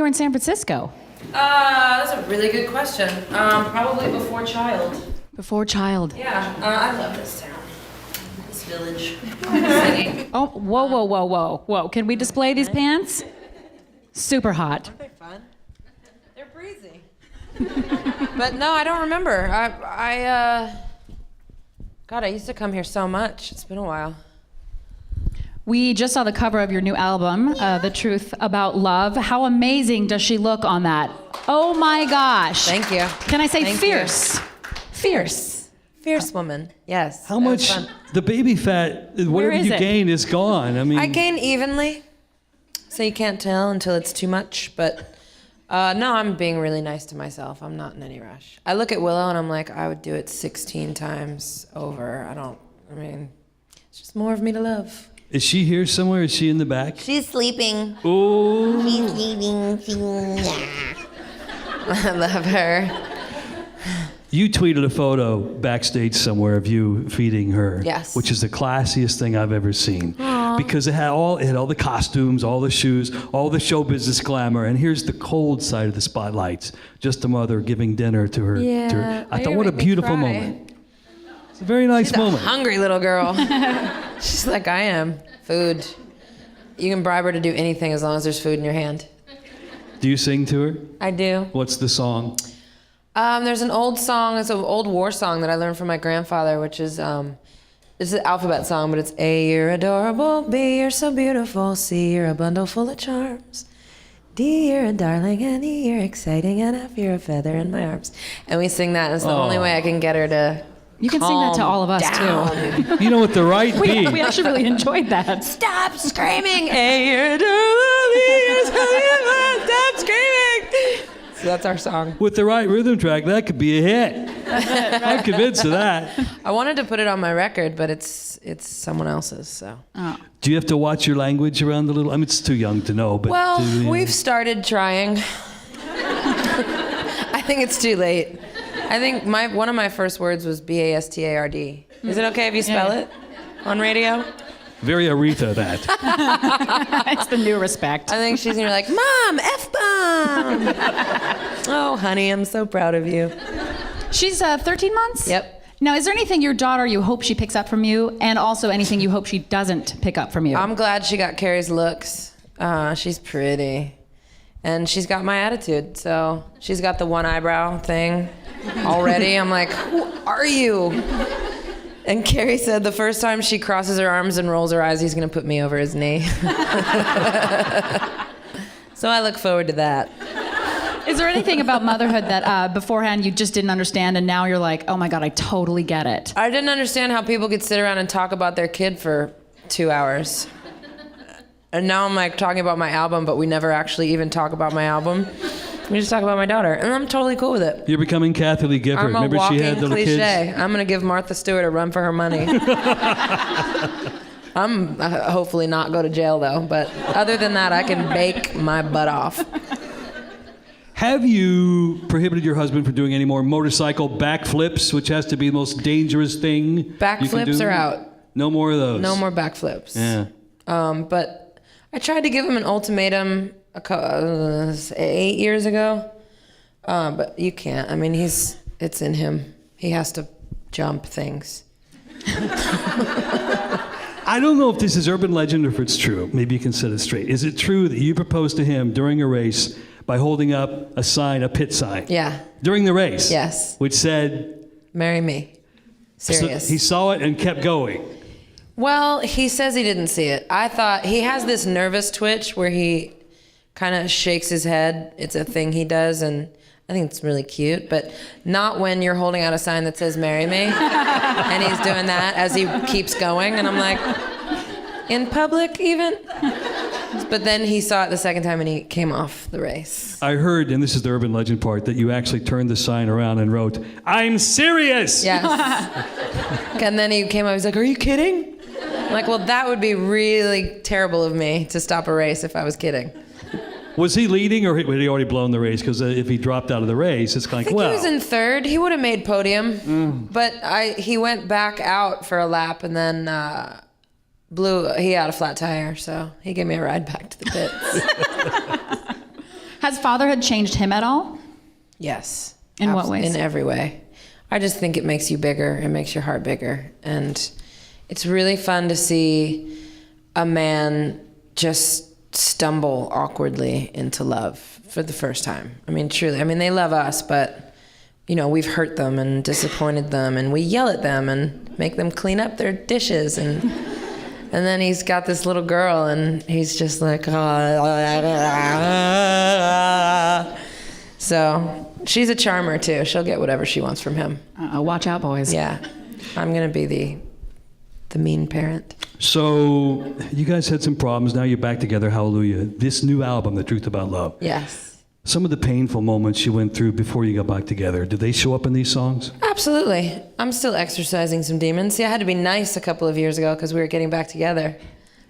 were in San Francisco? That's a really good question. Probably before Child. Before Child. Yeah, I love this town. This village. Oh, whoa. Can we display these pants? Super hot. Aren't they fun? They're breezy. But no, I don't remember. God, I used to come here so much. It's been a while. We just saw the cover of your new album, The Truth About Love. How amazing does she look on that? Oh my gosh. Thank you. Can I say Thank fierce? you. Fierce woman. Yes. How much the baby fat, whatever you gain is gone. I mean, I gain evenly, so you can't tell until it's too much. But no, I'm being really nice to myself. I'm not in any rush. I look at Willow and I'm like, I would do it 16 times over. I mean, it's just more of me to love. Is she here somewhere? Is she in the back? She's sleeping. Oh. She's sleeping. I love her. You tweeted a photo backstage somewhere of you feeding her. Yes. Which is the classiest thing I've ever seen. Aww. Because it had all the costumes, all the shoes, all the show business glamour, and here's the cold side of the spotlights. Just a mother giving dinner to her. Yeah. I thought, what a beautiful moment. It's a very nice moment. She's a hungry little girl. She's like I am. Food. You can bribe her to do anything as long as there's food in your hand. Do you sing to her? I do. What's the song? There's an old song. It's an old war song that I learned from my grandfather, which is it's an alphabet song, but it's A, you're adorable. B, you're so beautiful. C, you're a bundle full of charms. D, you're a darling. And E, you're exciting. And F, you're a feather in my arms. And we sing that. And it's the only way I can get her to. You can sing that to all of us down. too. You know, with the right beat. We actually really enjoyed that. Stop screaming. A, you're adorable. B, you're so beautiful. Stop screaming. So that's our song. With the right rhythm track, that could be a hit. I'm convinced of that. I wanted to put it on my record, but it's someone else's. So. Oh. Do you have to watch your language around the little? I mean, it's too young to know, but. Well, we've started trying. I think it's too late. I think one of my first words was B-A-S-T-A-R-D. Is it okay if you spell it on radio? Very Aretha, that. It's the new respect. I think she's gonna be like, Mom, F-bomb! Oh, honey, I'm so proud of you. She's 13 months? Yep. Now, is there anything your daughter you hope she picks up from you, and also anything you hope she doesn't pick up from you? I'm glad she got Carrie's looks. She's pretty. And she's got my attitude, so she's got the one eyebrow thing already. I'm like, who are you? And Carrie said the first time she crosses her arms and rolls her eyes, he's gonna put me over his knee. So I look forward to that. Is there anything about motherhood that beforehand you just didn't understand, and now you're like, oh my God, I totally get it? I didn't understand how people could sit around and talk about their kid for 2 hours. And now I'm like talking about my album, but we never actually even talk about my album. We just talk about my daughter, and I'm totally cool with it. You're becoming Kathy Lee Gifford. I'm a Remember walking she had little cliche. kids? I'm gonna give Martha Stewart a run for her money. I'm hopefully not go to jail though, but other than that, I can bake my butt off. Have you prohibited your husband from doing any more motorcycle backflips, which has to be the most dangerous thing you can do? Backflips are out. No more of those. No more backflips. Yeah. But I tried to give him an ultimatum 8 years ago, but you can't. I mean, it's in him. He has to jump things. I don't know if this is urban legend or if it's true. Maybe you can set it straight. Is it true that you proposed to him during a race by holding up a sign, a pit sign? Yeah. During the race? Yes. Which said? Marry me. Serious. So he saw it and kept going. Well, he says he didn't see it. I thought he has this nervous twitch where he kind of shakes his head. It's a thing he does, and I think it's really cute, but not when you're holding out a sign that says marry me. And he's doing that as he keeps going, and I'm like, in public even? But then he saw it the second time and he came off the race. I heard, and this is the urban legend part, that you actually turned the sign around and wrote, "I'm serious!" Yes. And then he came up, he's like, "Are you kidding?" I'm like, well, that would be really terrible of me to stop a race if I was kidding. Was he leading, or had he already blown the race? Because if he dropped out of the race, it's like, I think well. he was in third. He would have made podium. But he went back out for a lap and then he had a flat tire, so he gave me a ride back to the pits. Has fatherhood changed him at all? Yes. In what ways? In every way. I just think it makes you bigger. It makes your heart bigger. And it's really fun to see a man just stumble awkwardly into love for the first time. I mean, truly. I mean, they love us, but, you know, we've hurt them and disappointed them, and we yell at them and make them clean up their dishes. And then he's got this little girl, and he's just like, So she's a charmer, too. She'll get whatever she wants from him. Watch out, boys. Yeah. I'm going to be the mean parent. So you guys had some problems. Now you're back together. Hallelujah. This new album, The Truth About Love. Yes. Some of the painful moments you went through before you got back together, did they show up in these songs? Absolutely. I'm still exercising some demons. See, I had to be nice a couple of years ago because we were getting back together.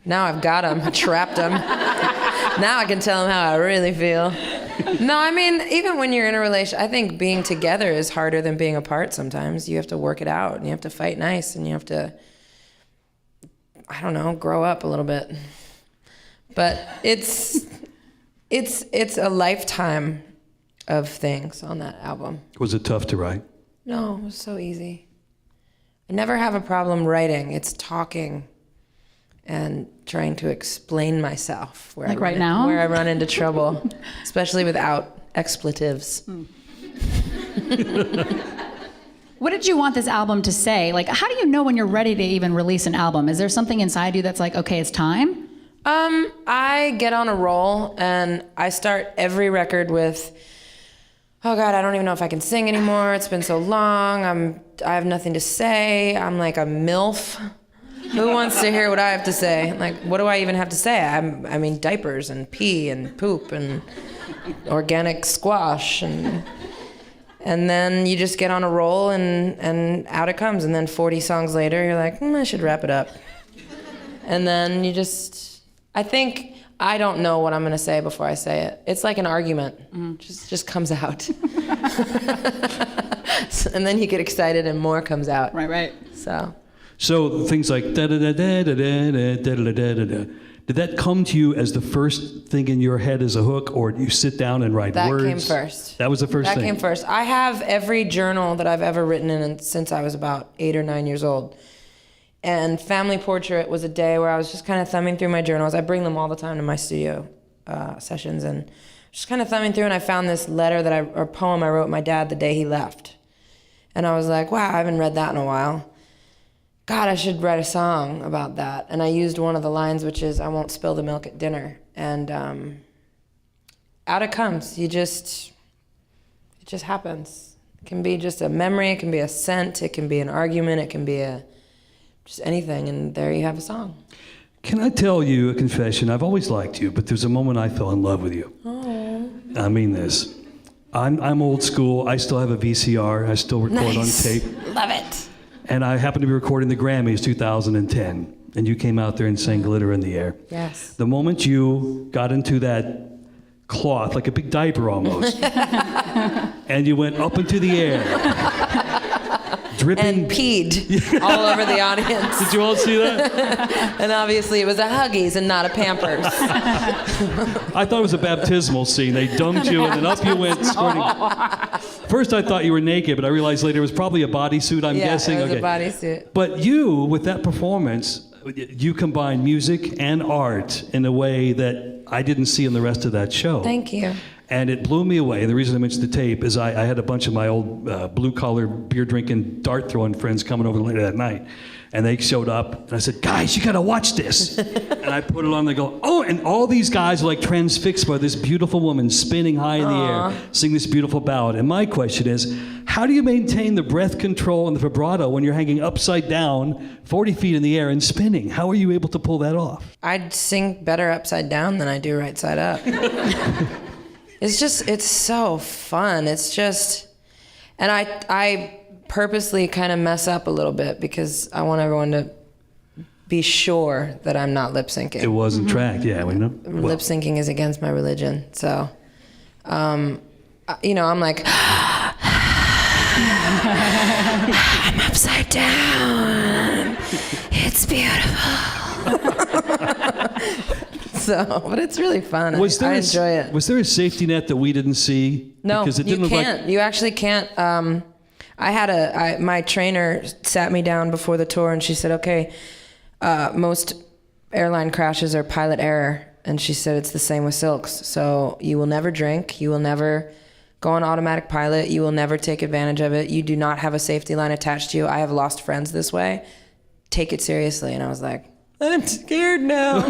Now I've got them. I trapped them. Now I can tell them how I really feel. No, I mean, even when you're in a relationship, I think being together is harder than being apart sometimes. You have to work it out, and you have to fight nice, and you have to, I don't know, grow up a little bit. But it's a lifetime of things on that album. Was it tough to write? No, it was so easy. I never have a problem writing. It's talking and trying to explain myself. Where Like right now? Where I run into trouble, especially without expletives. What did you want this album to say? Like, how do you know when you're ready to even release an album? Is there something inside you that's like, okay, it's time? I get on a roll, and I start every record with, oh God, I don't even know if I can sing anymore. It's been so long. I have nothing to say. I'm like a MILF. Who wants to hear what I have to say? Like, what do I even have to say? I mean, diapers and pee and poop and organic squash, and then you just get on a roll, and out it comes. And then 40 songs later, you're like, I should wrap it up. And then you just, I think, I don't know what I'm gonna say before I say it. It's like an argument. Just comes out. And then you get excited and more comes out. Right. So things like da-da-da-da-da-da-da-da-da-da-da. Did that come to you as the first thing in your head as a hook, or do you sit down and write words? That came first. That was the first thing? That came first. I have every journal that I've ever written in since I was about 8 or 9 years old. And Family Portrait was a day where I was just kind of thumbing through my journals. I bring them all the time to my studio sessions, and just kind of thumbing through, and I found this letter or poem I wrote my dad the day he left. And I was like, wow, I haven't read that in a while. God, I should write a song about that. And I used one of the lines, which is, I won't spill the milk at dinner. And out it comes. It just happens. It can be just a memory, it can be a scent, it can be an argument, it can be just anything, and there you have a song. Can I tell you a confession? I've always liked you, but there's a moment I fell in love with you. Oh. I mean this. I'm old school. I still have a VCR. I still record on tape. Love it. And I happened to be recording the Grammys 2010, and you came out there and sang Glitter in the Air. Yes. The moment you got into that cloth, like a big diaper almost, and you went up into the air, dripping. And peed all over the audience. Did you all see that? And obviously it was a Huggies and not a Pampers. I thought it was a baptismal scene. They dunked you, and then up you went squirting. First I thought you were naked, but I realized later it was probably a bodysuit, I'm guessing. Yeah, it was a bodysuit. But you, with that performance, you combined music and art in a way that I didn't see in the rest of that show. Thank you. And it blew me away. The reason I mentioned the tape is I had a bunch of my old blue-collar, beer-drinking, dart-throwing friends coming over later that night. And they showed up, and I said, guys, you got to watch this. And I put it on, they go, oh, and all these guys are like transfixed by this beautiful woman spinning high in the air, singing this beautiful ballad. And my question is, how do you maintain the breath control and the vibrato when you're hanging upside down, 40 feet in the air and spinning? How are you able to pull that off? I'd sing better upside down than I do right side up. It's so fun. It's just, and I purposely kind of mess up a little bit because I want everyone to be sure that I'm not lip syncing. It wasn't tracked, yeah. We know. Lip syncing is against my religion. So, I'm like, I'm upside down. It's beautiful. So, but it's really fun. I enjoy it. Was there a safety net that we didn't see? No, because it didn't you can't. Look like... You actually can't. My trainer sat me down before the tour and she said, okay, most airline crashes are pilot error. And she said it's the same with Silks. So you will never drink. You will never go on automatic pilot. You will never take advantage of it. You do not have a safety line attached to you. I have lost friends this way. Take it seriously. And I was like, I'm scared now.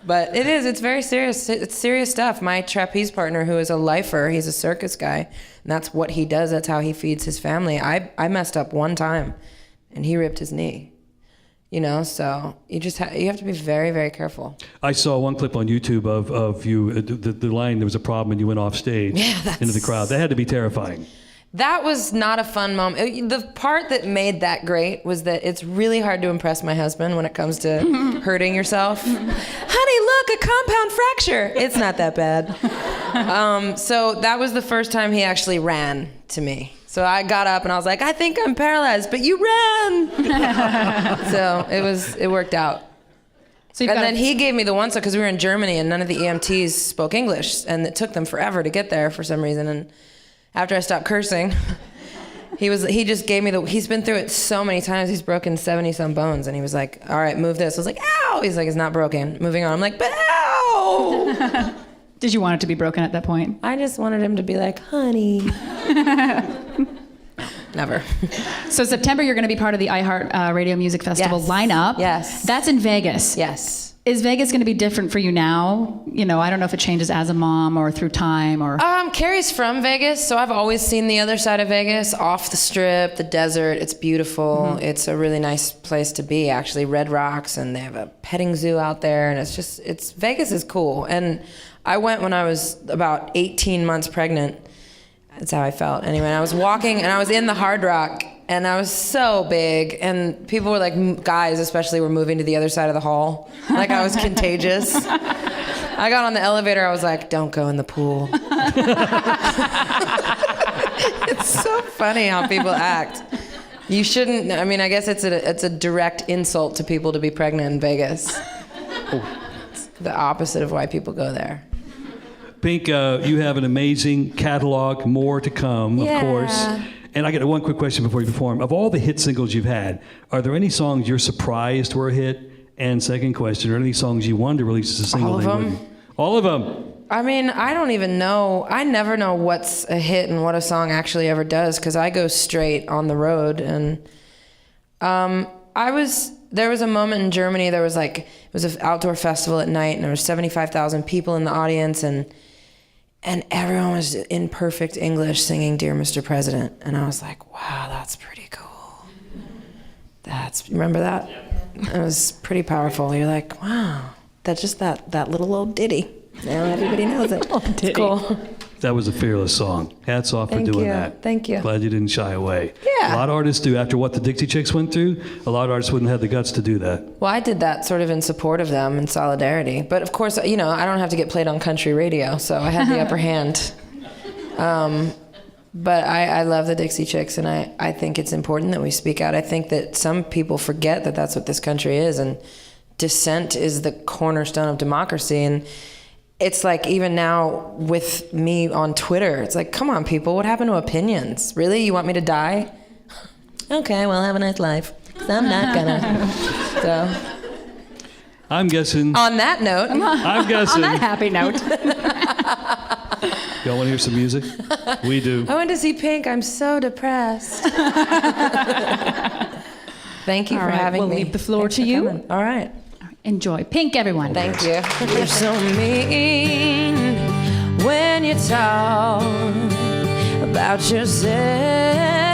But it's very serious. It's serious stuff. My trapeze partner, who is a lifer, he's a circus guy, and that's what he does. That's how he feeds his family. I messed up one time, and he ripped his knee. You know, so you just you have to be very, very careful. I saw one clip on YouTube of you, the line, there was a problem and you went off stage into the crowd. That had to be terrifying. That was not a fun moment. The part that made that great was that it's really hard to impress my husband when it comes to hurting yourself. Honey, look, a compound fracture. It's not that bad. So that was the first time he actually ran to me. So I got up and I was like, I think I'm paralyzed, but you ran. So it worked out. So then he gave me the one, because we were in Germany and none of the EMTs spoke English, and it took them forever to get there for some reason. And after I stopped cursing, he just gave me he's been through it so many times. He's broken 70-some bones, and he was like, all right, move this. I was like, ow! He's like, it's not broken. Moving on. I'm like, but ow! Did you want it to be broken at that point? I just wanted him to be like, honey. Never. So September, you're going to be part of the iHeart Radio Music Festival lineup. Yes. That's in Vegas. Yes. Is Vegas going to be different for you now? You know, I don't know if it changes as a mom or through time or... Carrie's from Vegas, so I've always seen the other side of Vegas, off the strip, the desert. It's beautiful. Mm-hmm. It's a really nice place to be, actually. Red Rocks, and they have a petting zoo out there, and Vegas is cool. And I went when I was about 18 months pregnant. That's how I felt. Anyway, I was walking, and I was in the Hard Rock, and I was so big, and people were like, guys especially, were moving to the other side of the hall. Like I was contagious. I got on the elevator, I was like, don't go in the pool. It's so funny how people act. You shouldn't, I mean, I guess it's a direct insult to people to be pregnant in Vegas. It's the opposite of why people go there. Pink, you have an amazing catalog, more to come, of course. And I got one quick question before you perform. Of all the hit singles you've had, are there any songs you're surprised were a hit? And second question, are there any songs you wanted to release as a single? All of them? All of them? I mean, I don't even know. I never know what's a hit and what a song actually ever does, because I go straight on the road. And there was a moment in Germany, it was an outdoor festival at night, and there was 75,000 people in the audience, and everyone was in perfect English singing Dear Mr. President. And I was like, wow, that's pretty cool. Remember that? It was pretty powerful. You're like, wow, that's just that little old ditty. Now everybody knows it. It's cool. That was a fearless song. Hats off for doing that. Thank you. Glad you didn't shy away. Yeah. A lot of artists do. After what the Dixie Chicks went through, a lot of artists wouldn't have the guts to do that. Well, I did that sort of in support of them, in solidarity. But of course, you know, I don't have to get played on country radio, so I had the upper hand. But I love the Dixie Chicks, and I think it's important that we speak out. I think that some people forget that that's what this country is, and dissent is the cornerstone of democracy. And it's like, even now with me on Twitter, it's like, come on, people, what happened to opinions? Really? You want me to die? Okay, well, have a nice life. 'Cause I'm not gonna. So. I'm guessing. On that note. I'm guessing. On that happy note. Y'all want to hear some music? We do. I went to see Pink. I'm so depressed. Thank you for having me. We'll leave the floor to you. Coming. All right. Enjoy. Pink, everyone. Thank you. You're so mean when you talk about yourself.